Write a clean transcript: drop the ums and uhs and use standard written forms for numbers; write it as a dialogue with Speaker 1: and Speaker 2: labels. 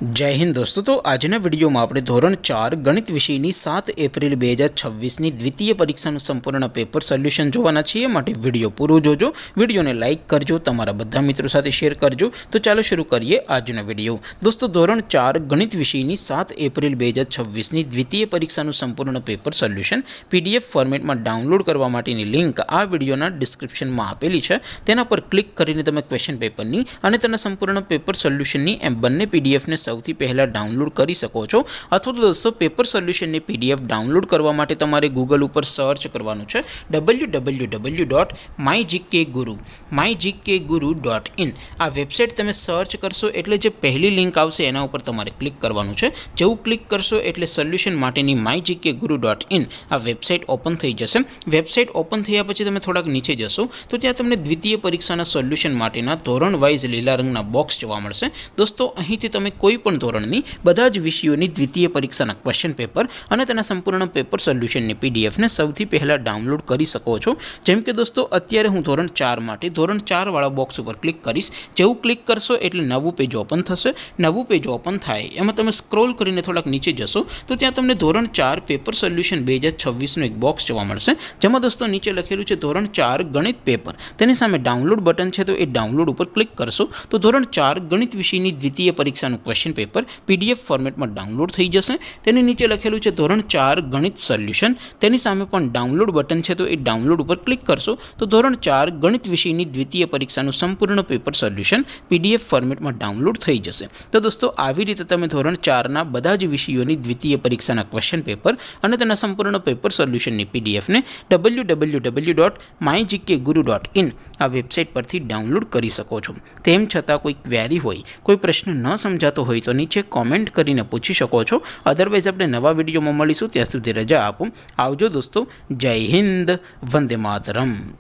Speaker 1: जय हिंद दोस्तों। तो आजना विडियो में આપણે ધોરણ 4 ગણિત વિષયની 7 એપ્રિલ 2026 ની દ્વિતીય પરીક્ષાનું સંપૂર્ણ પેપર સોલ્યુશન જોવાના છીએ। માટે વિડિયો પૂરો જોજો, વિડિયોને લાઈક કરજો, તમારા બધા મિત્રો સાથે શેર કરજો। તો ચાલો શરૂ કરીએ આજનો વિડિયો। દોસ્તો ધોરણ 4 ગણિત વિષયની 7 એપ્રિલ 2026 ની દ્વિતીય પરીક્ષાનું સંપૂર્ણ પેપર સોલ્યુશન પીડીએફ ફોર્મેટમાં ડાઉનલોડ કરવા માટેની લિંક આ વિડિયોના ડિસ્ક્રિપ્શનમાં આપેલી છે। તેના પર ક્લિક કરીને તમે ક્વેશ્ચન પેપરની અને તેના સંપૂર્ણ પેપર સોલ્યુશનની એમ બંને પીડીએફ ને સૌથી પહેલા ડાઉનલોડ કરી શકો છો। અથવા તો દોસ્તો પેપર સોલ્યુશનની પીડીએફ ડાઉનલોડ કરવા માટે તમારે ગૂગલ ઉપર સર્ચ કરવાનું છે www.mygkguru.in। આ વેબસાઇટ તમે સર્ચ કરશો એટલે જે પહેલી લિંક આવશે એના ઉપર તમારે ક્લિક કરવાનું છે। જેવું ક્લિક કરશો એટલે સોલ્યુશન માટેની mygkguru.in આ વેબસાઇટ ઓપન થઈ જશે। વેબસાઇટ ઓપન થયા પછી તમે થોડાક નીચે જશો તો ત્યાં તમને દ્વિતીય પરીક્ષાના સોલ્યુશન માટેના ધોરણ વાઇઝ લીલા રંગના બોક્સ જોવા મળશે। દોસ્તો અહીંથી તમે કોઈ પણ ધોરણની બધા જ વિષયોની દ્વિતીય પરીક્ષાના ક્વેશ્ચન પેપર અને તેના સંપૂર્ણ પેપર સોલ્યુશનની પીડીએફને સૌથી પહેલા ડાઉનલોડ કરી શકો છો। જેમ કે દોસ્તો અત્યારે હું ધોરણ 4 માટે ધોરણ 4 વાળા બોક્સ ઉપર ક્લિક કરીશ। જેવું ક્લિક કરશો એટલે નવું પેજ ઓપન થશે। નવું પેજ ઓપન થાય એમાં તમે સ્ક્રોલ કરીને થોડાક નીચે જશો તો ત્યાં તમને ધોરણ 4 પેપર સોલ્યુશન 2026નું એક બોક્સ જોવા મળશે। જેમાં દોસ્તો નીચે લખેલું છે ધોરણ 4 ગણિત પેપર। તેની સામે ડાઉનલોડ બટન છે તો એ ડાઉનલોડ ઉપર ક્લિક કરશો તો ધોરણ 4 ગણિત વિષયની દ્વિતીય પરીક્ષાનું ક્વેશ્ચન પેપર પીડીએફ ફોર્મેટમાં ડાઉનલોડ થઈ જશે। તેની નીચે લખેલું છે ધોરણ 4 ગણિત સોલ્યુશન। તેની સામે પણ ડાઉનલોડ બટન છે તો એ ડાઉનલોડ ઉપર ક્લિક કરશો તો ધોરણ 4 ગણિત વિષયની દ્વિતીય પરીક્ષાનું સંપૂર્ણ પેપર સોલ્યુશન પીડીએફ ફોર્મેટમાં ડાઉનલોડ થઈ જશે। તો દોસ્તો આવી રીતે તમે ધોરણ 4ના બધા જ વિષયોની દ્વિતીય પરીક્ષાના ક્વેશ્ચન પેપર અને તેના સંપૂર્ણ પેપર સોલ્યુશનની પીડીએફને www.mygkguru.in આ વેબસાઇટ પરથી ડાઉનલોડ કરી શકો છો। તેમ છતાં કોઈ ક્વેરી હોય, કોઈ પ્રશ્ન ન સમજાતો હોય તો નીચે કોમેન્ટ કરીને પૂછી શકો છો। અધરવાઇઝ આપણે નવા વિડીયોમાં મળીશું, ત્યાં સુધી રજા આપો। આવજો દોસ્તો। જય હિન્દ, વંદે માતરમ।